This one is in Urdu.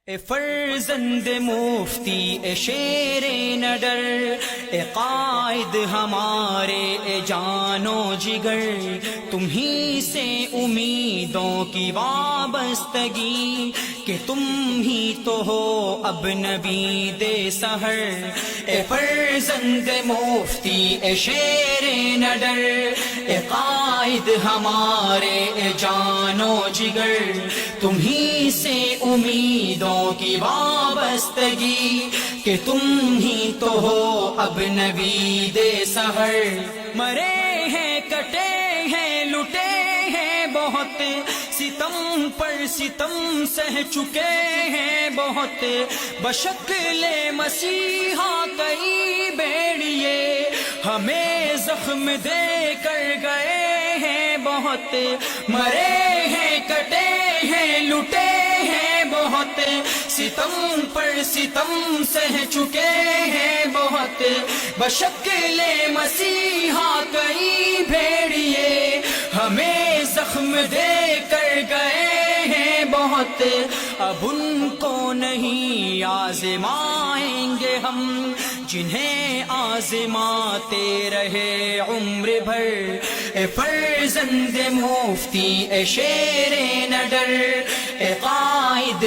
اے فرزند مفتی اے شیر نڈر، اے قائد ہمارے اے جانو جگر، تمہیں سے امیدوں کی وابستگی کہ تم ہی تو ہو اب نبی دے سحر۔ اے فرزند مفتی اے شیر نڈر، اے قائد ہمارے اے جانو جگر، تمہیں سے امیدوں کی وابستگی کہ تم ہی تو ہو اب نبی دے سحر۔ مرے ہیں کٹے ہیں لٹے ہیں بہت، ستم پر ستم سہ چکے ہیں بہت، بشکل مسیحا کئی بیڑیے ہمیں زخم دے کر گئے ہیں بہت۔ مرے ہیں کٹے ہیں لٹے ہیں بہت، ستم پر ستم سہ چکے ہیں بہت، بشکل مسیحا کئی بھیڑیے ہمیں زخم دے کر گئے ہیں بہت۔ اب ان کو نہیں آزمائیں گے ہم جنہیں آزماتے رہے عمر بھر۔ اے فرزند مفتی اے شیر نڈر، اے قائد